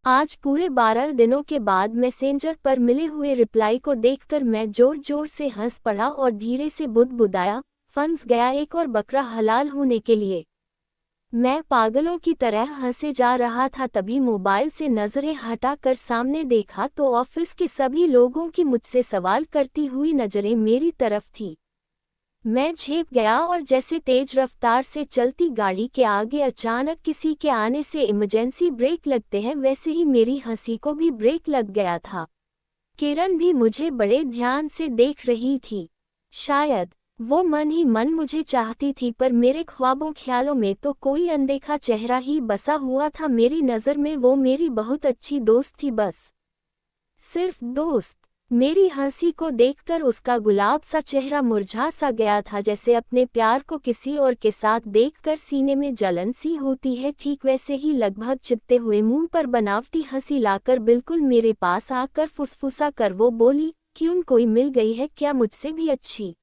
आज पूरे 12 दिनों के बाद मैसेंजर पर मिले हुए रिप्लाई को देखकर मैं जोर जोर से हंस पड़ा और धीरे से बुदबुदाया, फंस गया एक और बकरा हलाल होने के लिए। मैं पागलों की तरह हंसे जा रहा था, तभी मोबाइल से नजरें हटाकर सामने देखा तो ऑफिस के सभी लोगों की मुझसे सवाल करती हुई नजरें मेरी तरफ थी। मैं झेप गया और जैसे तेज रफ्तार से चलती गाड़ी के आगे अचानक किसी के आने से इमरजेंसी ब्रेक लगते हैं, वैसे ही मेरी हंसी को भी ब्रेक लग गया था। किरण भी मुझे बड़े ध्यान से देख रही थी। शायद वो मन ही मन मुझे चाहती थी, पर मेरे ख्वाबों ख्यालों में तो कोई अनदेखा चेहरा ही बसा हुआ था। मेरी नज़र में वो मेरी बहुत अच्छी दोस्त थी, बस सिर्फ दोस्त। मेरी हंसी को देखकर उसका गुलाब सा चेहरा मुरझा सा गया था, जैसे अपने प्यार को किसी और के साथ देखकर सीने में जलन सी होती है। ठीक वैसे ही लगभग चिपते हुए मुंह पर बनावटी हंसी लाकर बिल्कुल मेरे पास आकर फुसफुसा कर वो बोली, क्यों, कोई मिल गई है क्या मुझसे भी अच्छी?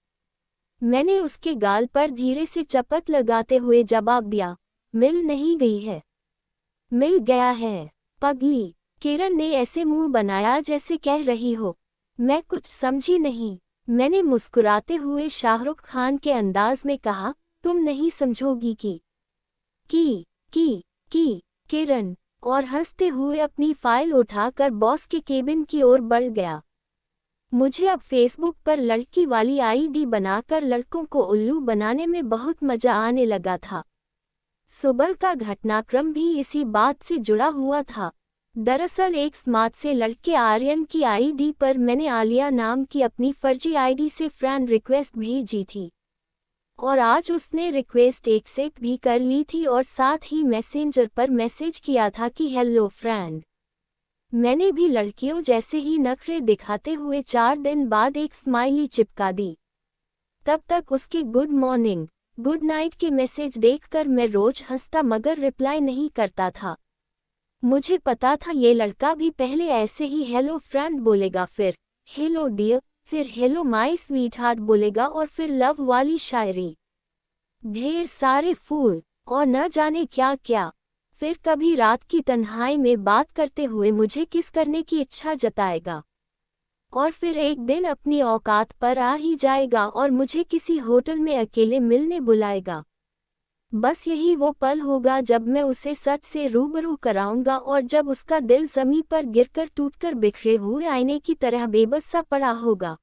मैंने उसके गाल पर धीरे से चपत लगाते हुए जवाब दिया, मिल नहीं गई है, मिल गया है पगली। किरण ने ऐसे मुंह बनाया जैसे कह रही हो। मैं कुछ समझी नहीं। मैंने मुस्कुराते हुए शाहरुख खान के अंदाज में कहा, तुम नहीं समझोगी की किरण, और हंसते हुए अपनी फाइल उठाकर बॉस के केबिन की ओर बढ़ गया। मुझे अब फेसबुक पर लड़की वाली आईडी बनाकर लड़कों को उल्लू बनाने में बहुत मजा आने लगा था। सुबह का घटनाक्रम भी इसी बात से जुड़ा हुआ था। दरअसल एक स्मार्ट से लड़के आर्यन की आईडी पर मैंने आलिया नाम की अपनी फर्जी आईडी से फ्रेंड रिक्वेस्ट भेजी थी, और आज उसने रिक्वेस्ट एक्सेप्ट भी कर ली थी और साथ ही मैसेंजर पर मैसेज किया था कि हेलो फ्रेंड। मैंने भी लड़कियों जैसे ही नखरे दिखाते हुए 4 दिन बाद एक स्माइली चिपका दी। तब तक उसके गुड मॉर्निंग, गुड नाइट के मैसेज देखकर मैं रोज हंसता मगर रिप्लाई नहीं करता था। मुझे पता था ये लड़का भी पहले ऐसे ही हेलो फ्रेंड बोलेगा, फिर हेलो डियर, फिर हेलो माय स्वीट हार्ट बोलेगा और फिर लव वाली शायरी, ढेर सारे फूल और न जाने क्या क्या। फिर कभी रात की तन्हाई में बात करते हुए मुझे किस करने की इच्छा जताएगा, और फिर एक दिन अपनी औकात पर आ ही जाएगा और मुझे किसी होटल में अकेले मिलने बुलाएगा। बस यही वो पल होगा जब मैं उसे सच से रूबरू कराऊंगा और जब उसका दिल ज़मीं पर गिरकर टूटकर बिखरे हुए आईने की तरह बेबस सा पड़ा होगा।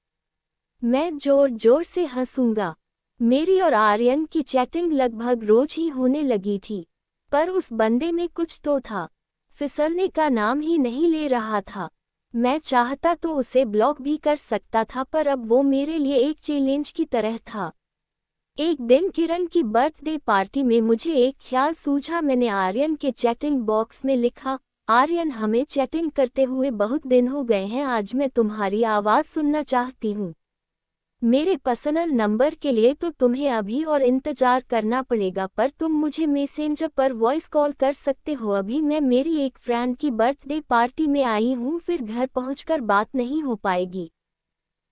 मैं जोर जोर से हंसूंगा। मेरी और आर्यन की चैटिंग लगभग रोज ही होने लगी थी, पर उस बंदे में कुछ तो था, फिसलने का नाम ही नहीं ले रहा था। मैं चाहता तो उसे ब्लॉक भी कर सकता था, पर अब वो मेरे लिए एक चैलेंज की तरह था। एक दिन किरण की बर्थडे पार्टी में मुझे एक ख्याल सूझा। मैंने आर्यन के चैटिंग बॉक्स में लिखा, आर्यन, हमें चैटिंग करते हुए बहुत दिन हो गए हैं, आज मैं तुम्हारी आवाज़ सुनना चाहती हूँ। मेरे पर्सनल नंबर के लिए तो तुम्हें अभी और इंतजार करना पड़ेगा, पर तुम मुझे मैसेंजर पर वॉइस कॉल कर सकते हो। अभी मैं मेरी एक फ्रेंड की बर्थडे पार्टी में आई हूँ, फिर घर पहुँचकर बात नहीं हो पाएगी,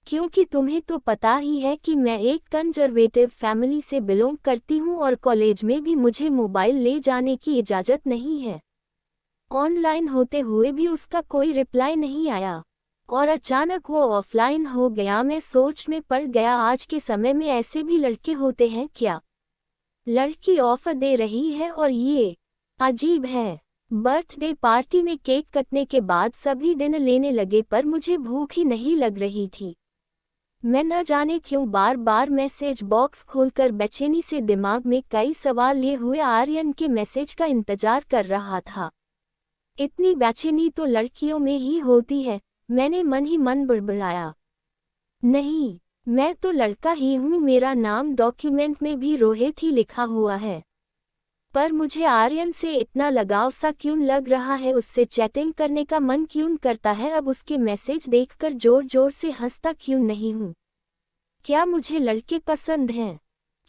क्योंकि तुम्हें तो पता ही है कि मैं एक कंजर्वेटिव फैमिली से बिलोंग करती हूँ और कॉलेज में भी मुझे मोबाइल ले जाने की इजाज़त नहीं है। ऑनलाइन होते हुए भी उसका कोई रिप्लाई नहीं आया और अचानक वो ऑफलाइन हो गया। मैं सोच में पड़ गया, आज के समय में ऐसे भी लड़के होते हैं क्या? लड़की ऑफर दे रही है और ये अजीब है। बर्थडे पार्टी में केक कटने के बाद सभी दिन लेने लगे, पर मुझे भूख ही नहीं लग रही थी। मैं न जाने क्यों बार बार मैसेज बॉक्स खोलकर बेचैनी से दिमाग में कई सवाल लिए हुए आर्यन के मैसेज का इंतजार कर रहा था। इतनी बेचैनी तो लड़कियों में ही होती है, मैंने मन ही मन बड़बड़ाया। नहीं, मैं तो लड़का ही हूँ, मेरा नाम डॉक्यूमेंट में भी रोहित ही लिखा हुआ है, पर मुझे आर्यन से इतना लगाव सा क्यों लग रहा है, उससे चैटिंग करने का मन क्यों करता है, अब उसके मैसेज देखकर जोर जोर से हंसता क्यों नहीं हूँ? क्या मुझे लड़के पसंद हैं?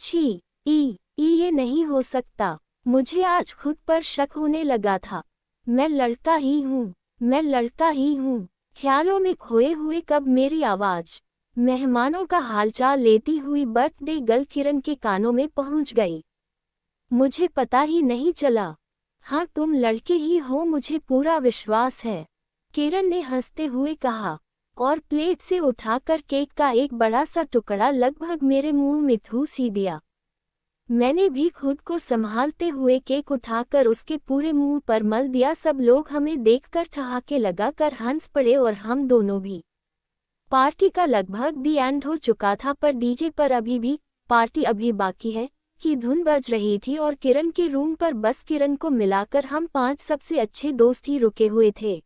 छी, ये नहीं हो सकता। मुझे आज खुद पर शक होने लगा था। मैं लड़का ही हूँ, मैं लड़का ही हूँ। ख्यालों में खोए हुए कब मेरी आवाज़ मेहमानों का हालचाल लेती हुई बर्थडे गर्ल किरण के कानों में पहुँच गई। मुझे पता ही नहीं चला। हाँ तुम लड़के ही हो, मुझे पूरा विश्वास है, किरण ने हंसते हुए कहा और प्लेट से उठाकर केक का एक बड़ा सा टुकड़ा लगभग मेरे मुंह में ठूस ही दिया। मैंने भी खुद को संभालते हुए केक उठाकर उसके पूरे मुंह पर मल दिया। सब लोग हमें देखकर ठहाके लगाकर हंस पड़े और हम दोनों भी। पार्टी का लगभग दी एंड हो चुका था, पर डीजे पर अभी भी पार्टी अभी बाकी है की धुन बज रही थी और किरण के रूम पर बस किरण को मिलाकर हम 5 सबसे अच्छे दोस्त ही रुके हुए थे।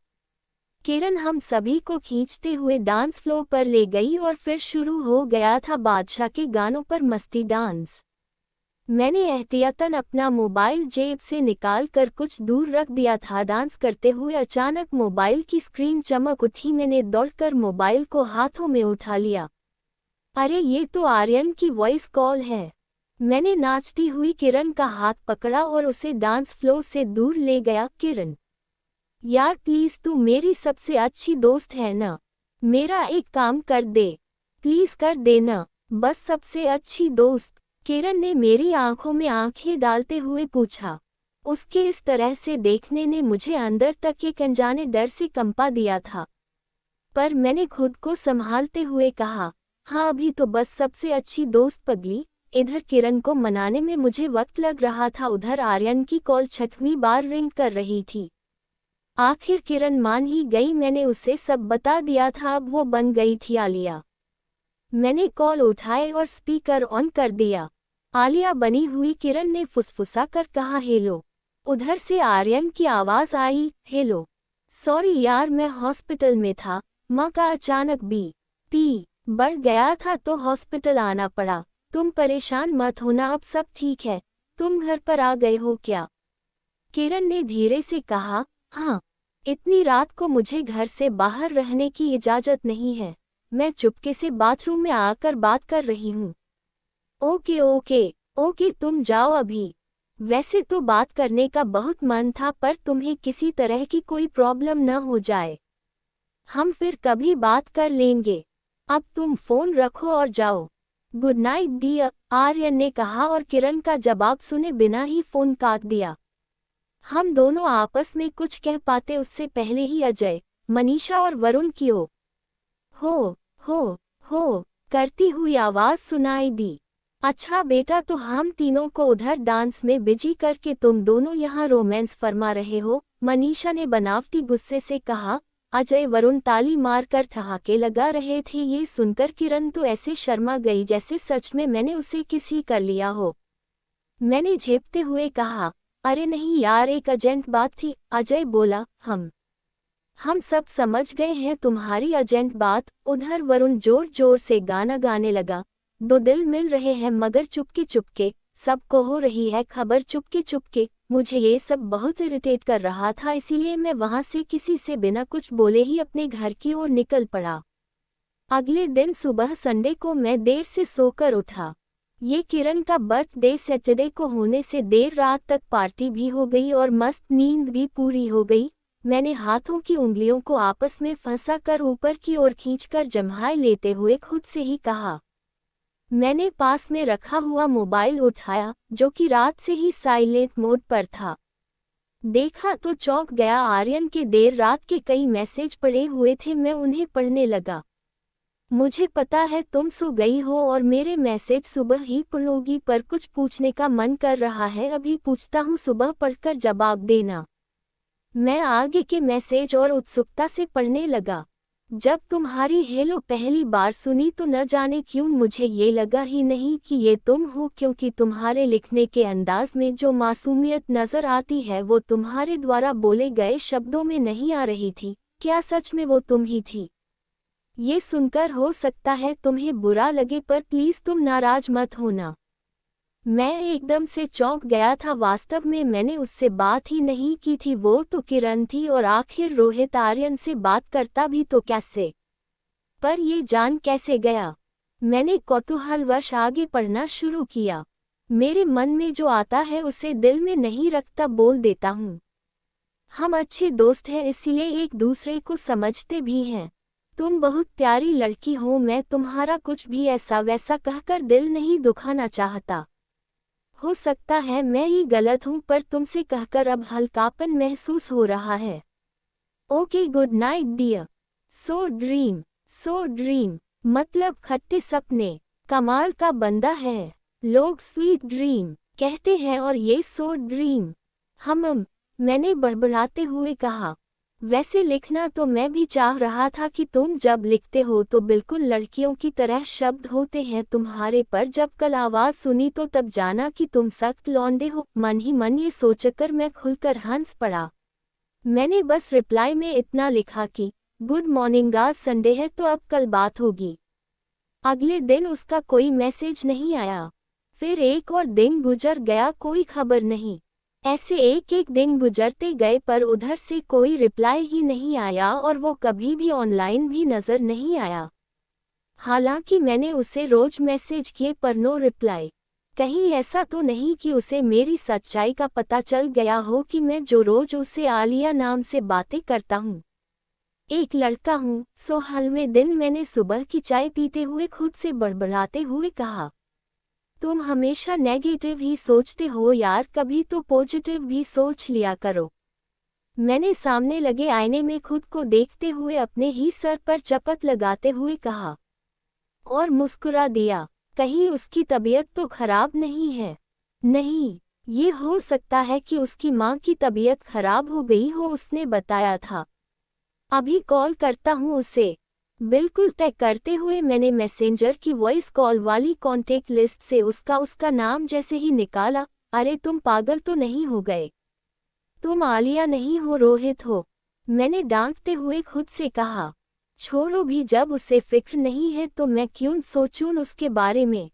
किरण हम सभी को खींचते हुए डांस फ्लोर पर ले गई और फिर शुरू हो गया था बादशाह के गानों पर मस्ती डांस। मैंने एहतियातन अपना मोबाइल जेब से निकाल कर कुछ दूर रख दिया था। डांस करते हुए अचानक मोबाइल की स्क्रीन चमक उठी। मैंने दौड़कर मोबाइल को हाथों में उठा लिया। अरे ये तो आर्यन की वॉइस कॉल है। मैंने नाचती हुई किरण का हाथ पकड़ा और उसे डांस फ्लोर से दूर ले गया। किरण यार प्लीज, तू मेरी सबसे अच्छी दोस्त है ना, मेरा एक काम कर दे, प्लीज कर देना, बस सबसे अच्छी दोस्त। किरण ने मेरी आंखों में आंखें डालते हुए पूछा। उसके इस तरह से देखने ने मुझे अंदर तक एक अनजाने डर से कंपा दिया था, पर मैंने खुद को संभालते हुए कहा, हाँ अभी तो बस सबसे अच्छी दोस्त पगली। इधर किरण को मनाने में मुझे वक्त लग रहा था, उधर आर्यन की कॉल 6वीं बार रिंग कर रही थी। आखिर किरण मान ही गई। मैंने उसे सब बता दिया था, अब वो बन गई थी आलिया। मैंने कॉल उठाए और स्पीकर ऑन कर दिया। आलिया बनी हुई किरण ने फुसफुसा कर कहा, हेलो। उधर से आर्यन की आवाज आई, हेलो सॉरी यार मैं हॉस्पिटल में था, माँ का अचानक BP बढ़ गया था तो हॉस्पिटल आना पड़ा। तुम परेशान मत होना, अब सब ठीक है। तुम घर पर आ गए हो क्या? किरण ने धीरे से कहा, हाँ इतनी रात को मुझे घर से बाहर रहने की इजाजत नहीं है, मैं चुपके से बाथरूम में आकर बात कर रही हूँ। ओके ओके ओके तुम जाओ अभी। वैसे तो बात करने का बहुत मन था, पर तुम्हें किसी तरह की कोई प्रॉब्लम न हो जाए, हम फिर कभी बात कर लेंगे। अब तुम फोन रखो और जाओ। गुड नाइट डियर, आर्यन ने कहा और किरण का जवाब सुने बिना ही फोन काट दिया। हम दोनों आपस में कुछ कह पाते उससे पहले ही अजय, मनीषा और वरुण की हो करती हुई आवाज सुनाई दी। अच्छा बेटा, तो हम तीनों को उधर डांस में बिजी करके तुम दोनों यहाँ रोमांस फरमा रहे हो, मनीषा ने बनावटी गुस्से से कहा। अजय वरुण ताली मारकर ठहाके लगा रहे थे। ये सुनकर किरण तो ऐसे शर्मा गई जैसे सच में मैंने उसे किस ही कर लिया हो। मैंने झेपते हुए कहा, अरे नहीं यार एक अर्जेंट बात थी। अजय बोला, हम सब समझ गए हैं तुम्हारी अर्जेंट बात। उधर वरुण जोर जोर से गाना गाने लगा। दो दिल मिल रहे हैं मगर चुपके चुपके, सबको हो रही है खबर चुपके चुपके। मुझे ये सब बहुत इरिटेट कर रहा था, इसीलिए मैं वहां से किसी से बिना कुछ बोले ही अपने घर की ओर निकल पड़ा। अगले दिन सुबह संडे को मैं देर से सोकर उठा। ये किरण का बर्थडे सैटरडे को होने से देर रात तक पार्टी भी हो गई और मस्त नींद भी पूरी हो गई। मैंने हाथों की उंगलियों को आपस में फंसा कर ऊपर की ओर खींचकर जम्हाई लेते हुए खुद से ही कहा। मैंने पास में रखा हुआ मोबाइल उठाया, जो कि रात से ही साइलेंट मोड पर था। देखा तो चौंक गया। आर्यन के देर रात के कई मैसेज पड़े हुए थे, मैं उन्हें पढ़ने लगा। मुझे पता है तुम सो गई हो और मेरे मैसेज सुबह ही पढ़ोगी, पर कुछ पूछने का मन कर रहा है, अभी पूछता हूँ, सुबह पढ़कर जवाब देना। मैं आगे के मैसेज और उत्सुकता से पढ़ने लगा। जब तुम्हारी हेलो पहली बार सुनी तो न जाने क्यों मुझे ये लगा ही नहीं कि ये तुम हो, क्योंकि तुम्हारे लिखने के अंदाज में जो मासूमियत नजर आती है वो तुम्हारे द्वारा बोले गए शब्दों में नहीं आ रही थी। क्या सच में वो तुम ही थी? ये सुनकर हो सकता है तुम्हें बुरा लगे, पर प्लीज तुम नाराज मत होना। मैं एकदम से चौंक गया था। वास्तव में मैंने उससे बात ही नहीं की थी, वो तो किरण थी, और आखिर रोहित आर्यन से बात करता भी तो कैसे? पर ये जान कैसे गया? मैंने कौतूहलवश आगे पढ़ना शुरू किया। मेरे मन में जो आता है उसे दिल में नहीं रखता, बोल देता हूँ। हम अच्छे दोस्त हैं, इसलिए एक दूसरे को समझते भी हैं। तुम बहुत प्यारी लड़की हो, मैं तुम्हारा कुछ भी ऐसा वैसा कहकर दिल नहीं दुखाना चाहता। हो सकता है मैं ही गलत हूँ, पर तुमसे कहकर अब हल्कापन महसूस हो रहा है। Okay, good night dear. Sour dream मतलब खट्टे सपने। कमाल का बंदा है। लोग स्वीट ड्रीम कहते हैं और ये सो ड्रीम। मैंने बड़बड़ाते हुए कहा। वैसे लिखना तो मैं भी चाह रहा था कि तुम जब लिखते हो तो बिल्कुल लड़कियों की तरह शब्द होते हैं तुम्हारे, पर जब कल आवाज़ सुनी तो तब जाना कि तुम सख्त लौंडे हो। मन ही मन ये सोचकर मैं खुलकर हंस पड़ा। मैंने बस रिप्लाई में इतना लिखा कि गुड मॉर्निंग, आज संडे है तो अब कल बात होगी। अगले दिन उसका कोई मैसेज नहीं आया। फिर एक और दिन गुजर गया, कोई खबर नहीं। ऐसे एक एक दिन गुजरते गए पर उधर से कोई रिप्लाई ही नहीं आया और वो कभी भी ऑनलाइन भी नज़र नहीं आया। हालांकि मैंने उसे रोज मैसेज किए पर नो रिप्लाई। कहीं ऐसा तो नहीं कि उसे मेरी सच्चाई का पता चल गया हो कि मैं जो रोज उसे आलिया नाम से बातें करता हूँ एक लड़का हूँ। सो हलवे दिन मैंने सुबह की चाय पीते हुए खुद से बड़बड़ाते हुए कहा, तुम हमेशा नेगेटिव ही सोचते हो यार, कभी तो पॉजिटिव भी सोच लिया करो। मैंने सामने लगे आईने में खुद को देखते हुए अपने ही सर पर चपत लगाते हुए कहा और मुस्कुरा दिया। कहीं उसकी तबीयत तो खराब नहीं है? नहीं, ये हो सकता है कि उसकी माँ की तबीयत खराब हो गई हो, उसने बताया था। अभी कॉल करता हूँ उसे। बिल्कुल तय करते हुए मैंने मैसेंजर की वॉइस कॉल वाली कॉन्टेक्ट लिस्ट से उसका नाम जैसे ही निकाला। अरे तुम पागल तो नहीं हो गए? तुम आलिया नहीं हो, रोहित हो, मैंने डांटते हुए खुद से कहा। छोड़ो भी, जब उसे फिक्र नहीं है तो मैं क्यों सोचूं उसके बारे में।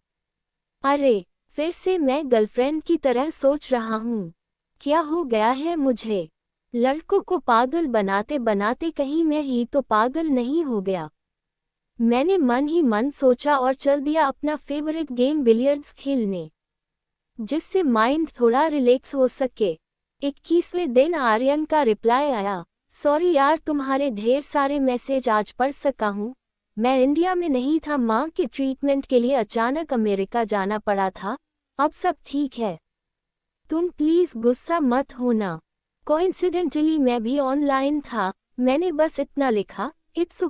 अरे फिर से मैं गर्लफ्रेंड की तरह सोच रहा हूँ। क्या हो गया है मुझे? लड़कों को पागल बनाते बनाते कहीं मैं ही तो पागल नहीं हो गया? मैंने मन ही मन सोचा और चल दिया अपना फेवरेट गेम बिलियर्ड्स खेलने, जिससे माइंड थोड़ा रिलैक्स हो सके। 21वें दिन आर्यन का रिप्लाई आया, सॉरी यार, तुम्हारे ढेर सारे मैसेज आज पढ़ सका हूँ। मैं इंडिया में नहीं था, माँ के ट्रीटमेंट के लिए अचानक अमेरिका जाना पड़ा था। अब सब ठीक है। तुम प्लीज़ गुस्सा मत होना। कोइंसिडेंटली मैं भी ऑनलाइन था। मैंने बस इतना लिखा, इट्स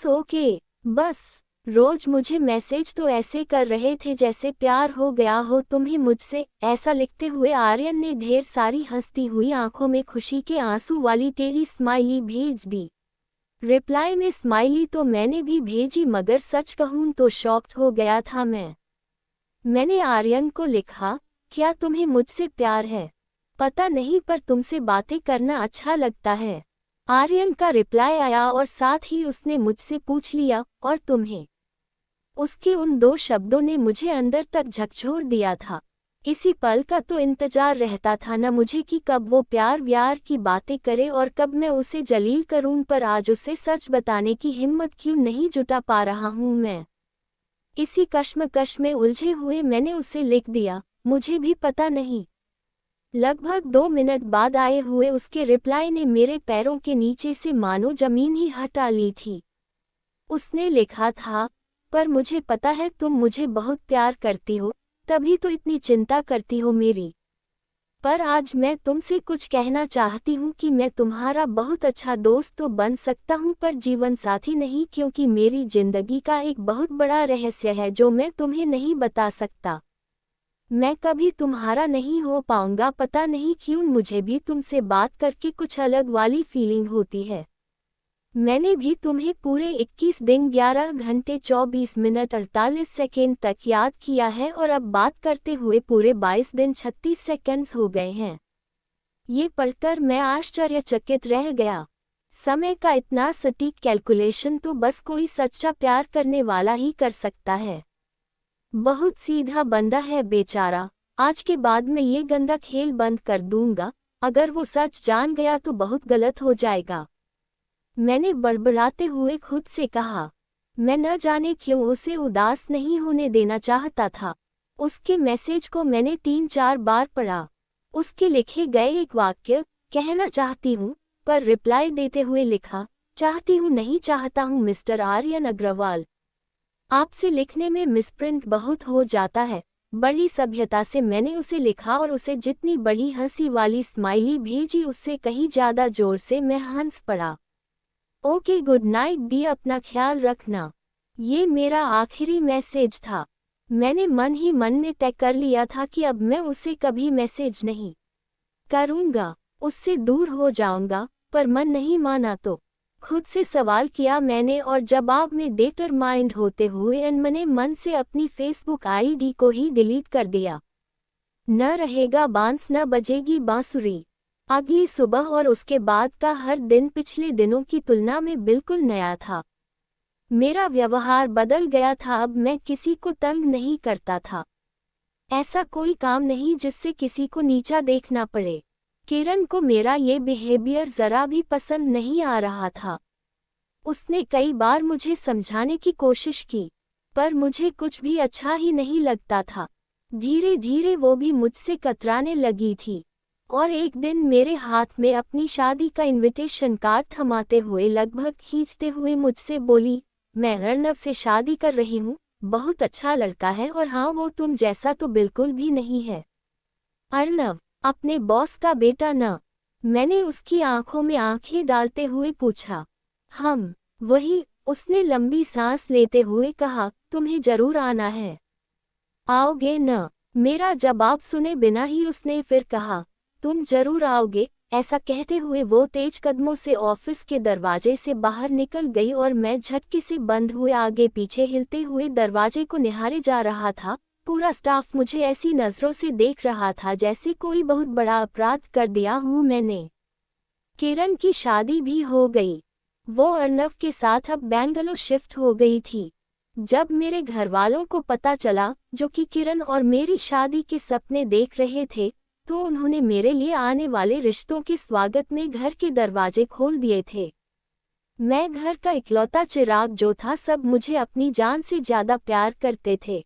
ओके। बस। रोज मुझे मैसेज तो ऐसे कर रहे थे जैसे प्यार हो गया हो तुम्हें मुझसे। ऐसा लिखते हुए आर्यन ने ढेर सारी हंसती हुई आंखों में खुशी के आंसू वाली टेढ़ी स्माइली भेज दी। रिप्लाई में स्माइली तो मैंने भी भेजी, मगर सच कहूं तो शॉक्ड हो गया था मैं। मैंने आर्यन को लिखा, क्या तुम्हें मुझसे प्यार है? पता नहीं, पर तुमसे बातें करना अच्छा लगता है। आर्यन का रिप्लाई आया और साथ ही उसने मुझसे पूछ लिया, और तुम्हें? उसके उन दो शब्दों ने मुझे अंदर तक झकझोर दिया था। इसी पल का तो इंतजार रहता था न मुझे कि कब वो प्यार व्यार की बातें करे और कब मैं उसे जलील करूं, पर आज उसे सच बताने की हिम्मत क्यों नहीं जुटा पा रहा हूं मैं। इसी कश्मकश में उलझे हुए मैंने उसे लिख दिया, मुझे भी पता नहीं। लगभग 2 मिनट बाद आए हुए उसके रिप्लाई ने मेरे पैरों के नीचे से मानो जमीन ही हटा ली थी। उसने लिखा था, पर मुझे पता है तुम मुझे बहुत प्यार करती हो, तभी तो इतनी चिंता करती हो मेरी। पर आज मैं तुमसे कुछ कहना चाहती हूँ कि मैं तुम्हारा बहुत अच्छा दोस्त तो बन सकता हूँ, पर जीवन साथी नहीं, क्योंकि मेरी जिंदगी का एक बहुत बड़ा रहस्य है जो मैं तुम्हें नहीं बता सकता। मैं कभी तुम्हारा नहीं हो पाऊंगा, पता नहीं क्यों मुझे भी तुमसे बात करके कुछ अलग वाली फीलिंग होती है। मैंने भी तुम्हें पूरे 21 दिन 11 घंटे 24 मिनट 48 सेकेंड तक याद किया है और अब बात करते हुए पूरे 22 दिन 36 सेकेंड्स हो गए हैं। ये पढ़कर मैं आश्चर्यचकित रह गया। समय का इतना सटीक कैलकुलेशन तो बस कोई सच्चा प्यार करने वाला ही कर सकता है। बहुत सीधा बंदा है बेचारा। आज के बाद मैं ये गंदा खेल बंद कर दूंगा। अगर वो सच जान गया तो बहुत गलत हो जाएगा। मैंने बड़बड़ाते हुए खुद से कहा। मैं न जाने क्यों उसे उदास नहीं होने देना चाहता था। उसके मैसेज को मैंने 3-4 बार पढ़ा। उसके लिखे गए एक वाक्य, कहना चाहती हूँ, पर रिप्लाई देते हुए लिखा, चाहती हूँ नहीं चाहता हूँ मिस्टर आर्यन अग्रवाल। आपसे लिखने में मिसप्रिंट बहुत हो जाता है, बड़ी सभ्यता से मैंने उसे लिखा और उसे जितनी बड़ी हंसी वाली स्माइली भेजी उससे कहीं ज़्यादा जोर से मैं हंस पड़ा। ओके गुड नाइट डी, अपना ख्याल रखना। ये मेरा आखिरी मैसेज था। मैंने मन ही मन में तय कर लिया था कि अब मैं उसे कभी मैसेज नहीं करूँगा, उससे दूर हो जाऊँगा, पर मन नहीं माना तो खुद से सवाल किया मैंने और जवाब में डिटरमाइंड होते हुए अनमने मन से अपनी फेसबुक आईडी को ही डिलीट कर दिया। न रहेगा बांस न बजेगी बांसुरी। अगली सुबह और उसके बाद का हर दिन पिछले दिनों की तुलना में बिल्कुल नया था। मेरा व्यवहार बदल गया था, अब मैं किसी को तंग नहीं करता था। ऐसा कोई काम नहीं जिससे किसी को नीचा देखना पड़े। किरण को मेरा ये बिहेवियर जरा भी पसंद नहीं आ रहा था। उसने कई बार मुझे समझाने की कोशिश की, पर मुझे कुछ भी अच्छा ही नहीं लगता था। धीरे धीरे वो भी मुझसे कतराने लगी थी और एक दिन मेरे हाथ में अपनी शादी का इनविटेशन कार्ड थमाते हुए लगभग खींचते हुए मुझसे बोली, मैं अर्नव से शादी कर रही हूँ, बहुत अच्छा लड़का है और हाँ वो तुम जैसा तो बिल्कुल भी नहीं है। अर्नव, अपने बॉस का बेटा न? मैंने उसकी आंखों में आंखें डालते हुए पूछा। हम वही, उसने लंबी सांस लेते हुए कहा, तुम्हें जरूर आना है। आओगे न? मेरा जवाब सुने बिना ही उसने फिर कहा, तुम जरूर आओगे। ऐसा कहते हुए वो तेज कदमों से ऑफिस के दरवाजे से बाहर निकल गई और मैं झटके से बंद हुए आगे पीछे हिलते हुए दरवाजे को निहारे जा रहा था। पूरा स्टाफ मुझे ऐसी नज़रों से देख रहा था जैसे कोई बहुत बड़ा अपराध कर दिया हूँ मैंने। किरण की शादी भी हो गई। वो अर्नव के साथ अब बेंगलुरु शिफ्ट हो गई थी। जब मेरे घरवालों को पता चला, जो कि किरण और मेरी शादी के सपने देख रहे थे, तो उन्होंने मेरे लिए आने वाले रिश्तों के स्वागत में घर के दरवाजे खोल दिए थे। मैं घर का इकलौता चिराग जो था, सब मुझे अपनी जान से ज्यादा प्यार करते थे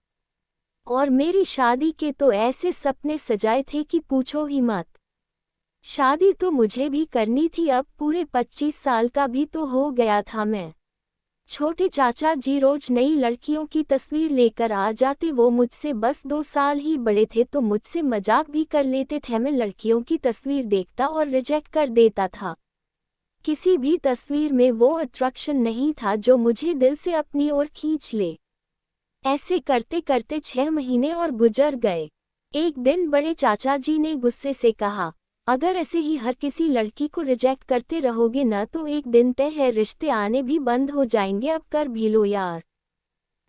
और मेरी शादी के तो ऐसे सपने सजाए थे कि पूछो ही मत। शादी तो मुझे भी करनी थी, अब पूरे 25 साल का भी तो हो गया था मैं। छोटे चाचा जी रोज नई लड़कियों की तस्वीर लेकर आ जाते। वो मुझसे बस 2 साल ही बड़े थे तो मुझसे मजाक भी कर लेते थे। मैं लड़कियों की तस्वीर देखता और रिजेक्ट कर देता था। किसी भी तस्वीर में वो अट्रैक्शन नहीं था जो मुझे दिल से अपनी ओर खींच ले। ऐसे करते करते 6 महीने और गुजर गए। एक दिन बड़े चाचा जी ने गुस्से से कहा, अगर ऐसे ही हर किसी लड़की को रिजेक्ट करते रहोगे न तो एक दिन तय है रिश्ते आने भी बंद हो जाएंगे। अब कर भी लो यार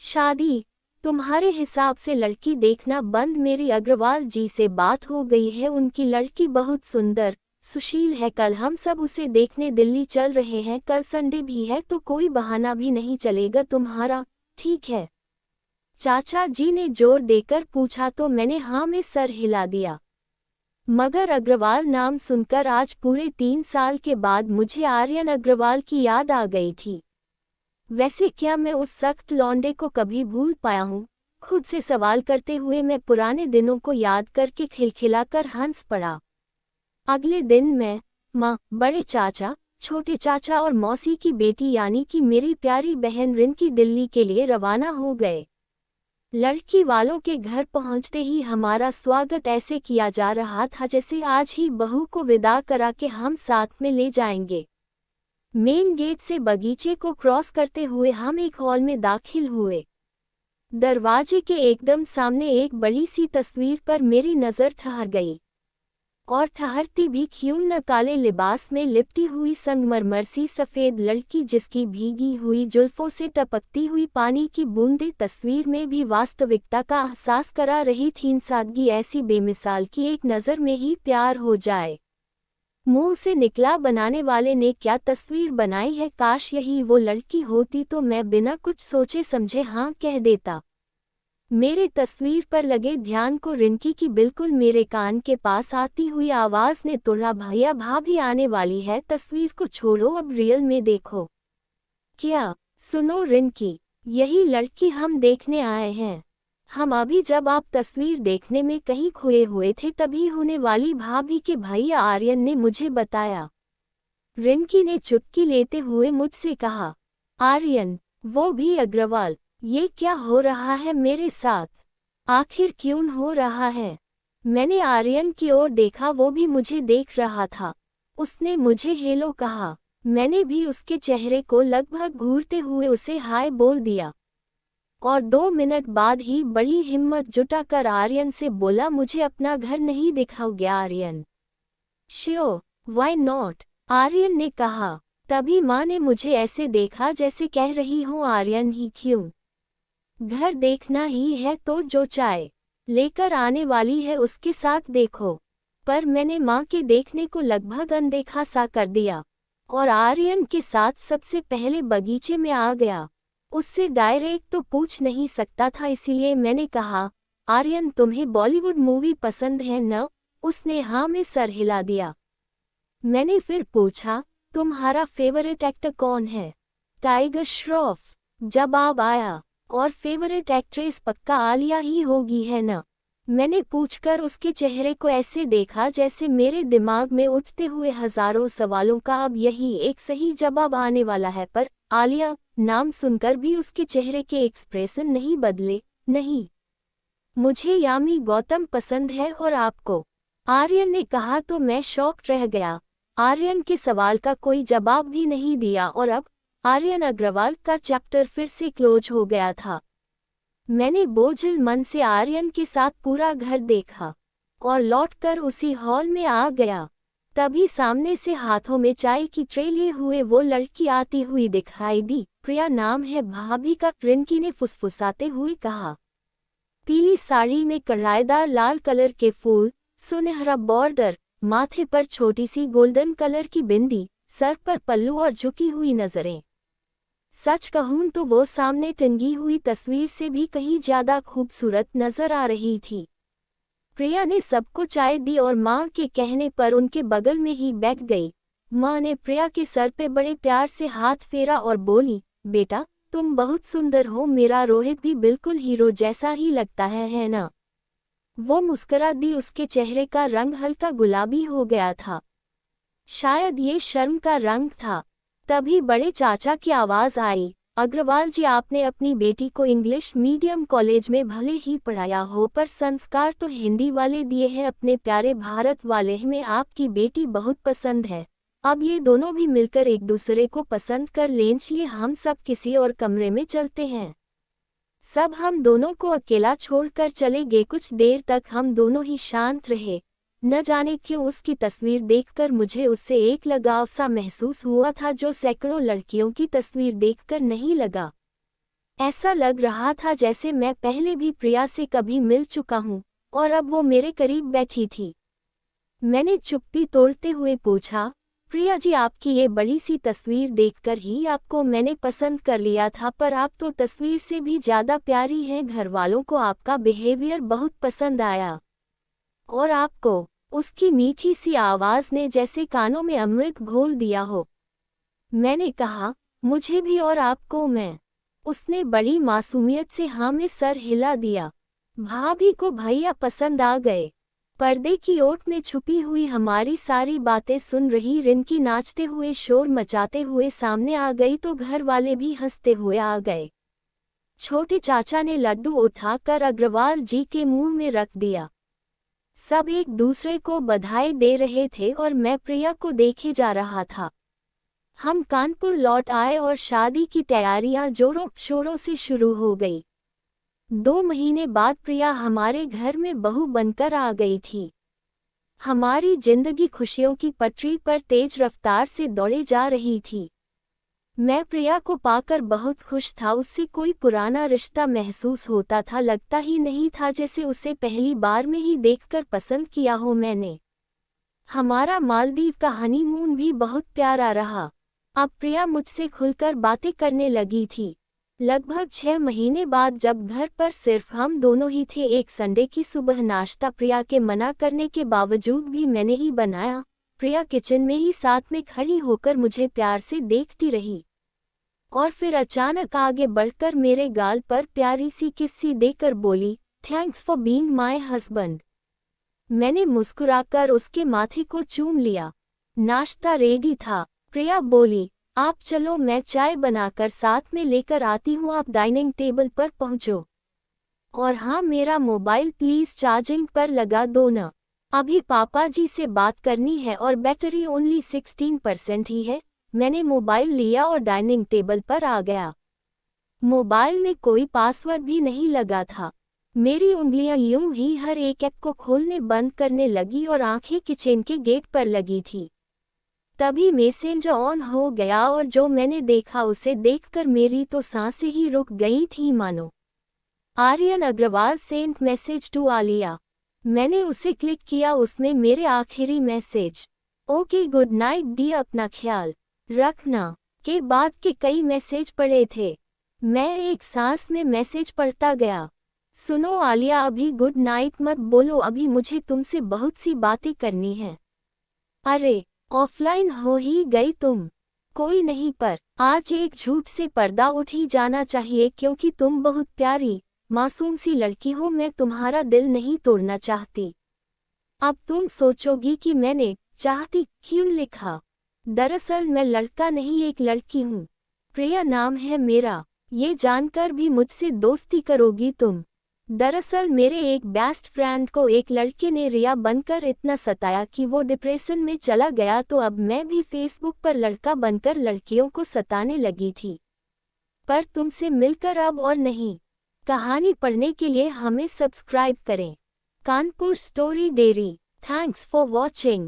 शादी। तुम्हारे हिसाब से लड़की देखना बंद। मेरी अग्रवाल जी से बात हो गई है, उनकी लड़की बहुत सुंदर सुशील है। कल हम सब उसे देखने दिल्ली चल रहे हैं। कल संडे भी है तो कोई बहाना भी नहीं चलेगा तुम्हारा, ठीक है? चाचा जी ने जोर देकर पूछा तो मैंने हाँ में सर हिला दिया। मगर अग्रवाल नाम सुनकर आज पूरे 3 साल के बाद मुझे आर्यन अग्रवाल की याद आ गई थी। वैसे क्या मैं उस सख्त लौंडे को कभी भूल पाया हूँ? खुद से सवाल करते हुए मैं पुराने दिनों को याद करके खिलखिलाकर हंस पड़ा। अगले दिन मैं, माँ, बड़े चाचा, छोटे चाचा और मौसी की बेटी यानी कि मेरी प्यारी बहन रिंकी दिल्ली के लिए रवाना हो गए। लड़की वालों के घर पहुंचते ही हमारा स्वागत ऐसे किया जा रहा था जैसे आज ही बहू को विदा करा के हम साथ में ले जाएंगे। मेन गेट से बगीचे को क्रॉस करते हुए हम एक हॉल में दाखिल हुए। दरवाजे के एकदम सामने एक बड़ी सी तस्वीर पर मेरी नज़र ठहर गई और ठहरती भी क्यों न काले लिबास में लिपटी हुई संगमरमर सी सफ़ेद लड़की जिसकी भीगी हुई जुल्फों से टपकती हुई पानी की बूंदें तस्वीर में भी वास्तविकता का एहसास करा रही थीं। सादगी ऐसी बेमिसाल कि एक नज़र में ही प्यार हो जाए। मुंह से निकला बनाने वाले ने क्या तस्वीर बनाई है। काश यही वो लड़की होती तो मैं बिना कुछ सोचे समझे हाँ कह देता। मेरे तस्वीर पर लगे ध्यान को रिंकी की बिल्कुल मेरे कान के पास आती हुई आवाज ने तोड़ा, भैया भाभी आने वाली है, तस्वीर को छोड़ो अब रियल में देखो। क्या? सुनो रिंकी, यही लड़की हम देखने आए हैं। हम अभी जब आप तस्वीर देखने में कहीं खोए हुए थे तभी होने वाली भाभी के भैया आर्यन ने मुझे बताया। रिंकी ने चुटकी लेते हुए मुझसे कहा, आर्यन, वो भी अग्रवाल, ये क्या हो रहा है मेरे साथ? आखिर क्यों हो रहा है? मैंने आर्यन की ओर देखा, वो भी मुझे देख रहा था। उसने मुझे हेलो कहा। मैंने भी उसके चेहरे को लगभग घूरते हुए उसे हाय बोल दिया। और 2 मिनट बाद ही बड़ी हिम्मत जुटाकर आर्यन से बोला, मुझे अपना घर नहीं दिखाओगे Aryan? Sure, why not? Aryan ने कहा। तभी माँ ने मुझे ऐसे देखा जैसे कह रही हूँ, आर्यन ही क्यों? घर देखना ही है तो जो चाय लेकर आने वाली है उसके साथ देखो। पर मैंने माँ के देखने को लगभग अनदेखा सा कर दिया और आर्यन के साथ सबसे पहले बगीचे में आ गया। उससे डायरेक्ट तो पूछ नहीं सकता था, इसीलिए मैंने कहा, आर्यन तुम्हें बॉलीवुड मूवी पसंद है न? उसने हाँ में सर हिला दिया। मैंने फिर पूछा, तुम्हारा फेवरेट एक्टर कौन है? टाइगर श्रॉफ। जवाब आया। और फेवरेट एक्ट्रेस पक्का आलिया ही होगी है न? मैंने पूछकर उसके चेहरे को ऐसे देखा जैसे मेरे दिमाग में उठते हुए हजारों सवालों का अब यही एक सही जवाब आने वाला है, पर आलिया नाम सुनकर भी उसके चेहरे के एक्सप्रेशन नहीं बदले। नहीं, मुझे यामी गौतम पसंद है। और आपको? आर्यन ने कहा तो मैं शॉक रह गया। आर्यन के सवाल का कोई जवाब भी नहीं दिया और अब आर्यन अग्रवाल का चैप्टर फिर से क्लोज हो गया था। मैंने बोझिल मन से आर्यन के साथ पूरा घर देखा और लौटकर उसी हॉल में आ गया। तभी सामने से हाथों में चाय की ट्रे लिए हुए वो लड़की आती हुई दिखाई दी। प्रिया नाम है भाभी का, रिंकी ने फुसफुसाते हुए कहा। पीली साड़ी में कढ़ाईदार लाल कलर के फूल, सुनहरा बॉर्डर, माथे पर छोटी सी गोल्डन कलर की बिंदी, सर पर पल्लू और झुकी हुई नजरें। सच कहूं तो वो सामने टंगी हुई तस्वीर से भी कहीं ज्यादा खूबसूरत नजर आ रही थी। प्रिया ने सबको चाय दी और माँ के कहने पर उनके बगल में ही बैठ गई। माँ ने प्रिया के सर पे बड़े प्यार से हाथ फेरा और बोली, बेटा तुम बहुत सुंदर हो, मेरा रोहित भी बिल्कुल हीरो जैसा ही लगता है ना? वो मुस्कुरा दी। उसके चेहरे का रंग हल्का गुलाबी हो गया था, शायद ये शर्म का रंग था। तभी बड़े चाचा की आवाज आई, अग्रवाल जी, आपने अपनी बेटी को इंग्लिश मीडियम कॉलेज में भले ही पढ़ाया हो पर संस्कार तो हिंदी वाले दिए हैं, अपने प्यारे भारत वाले में आपकी बेटी बहुत पसंद है। अब ये दोनों भी मिलकर एक दूसरे को पसंद कर लें, चलिए हम सब किसी और कमरे में चलते हैं। सब हम दोनों को अकेला छोड़कर चले गए। कुछ देर तक हम दोनों ही शांत रहे। न जाने क्यों उसकी तस्वीर देखकर मुझे उससे एक लगाव सा महसूस हुआ था जो सैकड़ों लड़कियों की तस्वीर देखकर नहीं लगा। ऐसा लग रहा था जैसे मैं पहले भी प्रिया से कभी मिल चुका हूँ और अब वो मेरे करीब बैठी थी। मैंने चुप्पी तोड़ते हुए पूछा, प्रिया जी, आपकी ये बड़ी सी तस्वीर देखकर ही आपको मैंने पसंद कर लिया था, पर आप तो तस्वीर से भी ज्यादा प्यारी हैं। घर वालों को आपका बिहेवियर बहुत पसंद आया। और आपको? उसकी मीठी सी आवाज ने जैसे कानों में अमृत घोल दिया हो। मैंने कहा, मुझे भी। और आपको? मैं। उसने बड़ी मासूमियत से हाँ में सर हिला दिया। भाभी को भैया पसंद आ गए। पर्दे की ओट में छुपी हुई हमारी सारी बातें सुन रही रिंकी नाचते हुए शोर मचाते हुए सामने आ गई तो घर वाले भी हंसते हुए आ गए। छोटे चाचा ने लड्डू उठाकर अग्रवाल जी के मुंह में रख दिया। सब एक दूसरे को बधाई दे रहे थे और मैं प्रिया को देखे जा रहा था। हम कानपुर लौट आए और शादी की तैयारियां जोरों शोरों से शुरू हो गई। 2 महीने बाद प्रिया हमारे घर में बहू बनकर आ गई थी। हमारी जिंदगी खुशियों की पटरी पर तेज रफ्तार से दौड़े जा रही थी। मैं प्रिया को पाकर बहुत खुश था। उससे कोई पुराना रिश्ता महसूस होता था। लगता ही नहीं था जैसे उसे पहली बार में ही देखकर पसंद किया हो मैंने। हमारा मालदीव का हनीमून भी बहुत प्यारा रहा। अब प्रिया मुझसे खुलकर बातें करने लगी थी। लगभग 6 महीने बाद जब घर पर सिर्फ हम दोनों ही थे, एक संडे की सुबह नाश्ता प्रिया के मना करने के बावजूद भी मैंने ही बनाया। प्रिया किचन में ही साथ में खड़ी होकर मुझे प्यार से देखती रही और फिर अचानक आगे बढ़कर मेरे गाल पर प्यारी सी किस्सी देकर बोली, thanks for being my husband. मैंने मुस्कुराकर उसके माथे को चूम लिया। नाश्ता रेडी था। प्रिया बोली, आप चलो, मैं चाय बनाकर साथ में लेकर आती हूँ, आप डाइनिंग टेबल पर पहुँचो। और हाँ, मेरा मोबाइल प्लीज़ चार्जिंग पर लगा दो ना। अभी पापा जी से बात करनी है और बैटरी ओनली 16% ही है। मैंने मोबाइल लिया और डाइनिंग टेबल पर आ गया। मोबाइल में कोई पासवर्ड भी नहीं लगा था। मेरी उंगलियां यूं ही हर एक ऐप को खोलने बंद करने लगी और आंखें किचन के गेट पर लगी थी। तभी मैसेंजर ऑन हो गया और जो मैंने देखा उसे देखकर मेरी तो सांसें ही रुक गई थी मानो। Aryan Agarwal sent message to Alia. मैंने उसे क्लिक किया। उसमें मेरे आखिरी मैसेज, ओके गुड नाइट डी, अपना ख्याल रखना, के बाद के कई मैसेज पड़े थे। मैं एक सांस में मैसेज पढ़ता गया। सुनो आलिया, अभी गुड नाइट मत बोलो, अभी मुझे तुमसे बहुत सी बातें करनी है। अरे ऑफलाइन हो ही गई तुम। कोई नहीं, पर आज एक झूठ से पर्दा उठ ही जाना चाहिए क्योंकि तुम बहुत प्यारी मासूम सी लड़की हो। मैं तुम्हारा दिल नहीं तोड़ना चाहती। अब तुम सोचोगी कि मैंने चाहती क्यों लिखा। दरअसल मैं लड़का नहीं, एक लड़की हूँ। प्रिया नाम है मेरा। ये जानकर भी मुझसे दोस्ती करोगी तुम। दरअसल मेरे एक बेस्ट फ्रेंड को एक लड़के ने रिया बनकर इतना सताया कि वो डिप्रेशन में चला गया, तो अब मैं भी फेसबुक पर लड़का बनकर लड़कियों को सताने लगी थी। पर तुमसे मिलकर अब और नहीं। कहानी पढ़ने के लिए हमें सब्सक्राइब करें। Kanpur story dairy. Thanks for watching.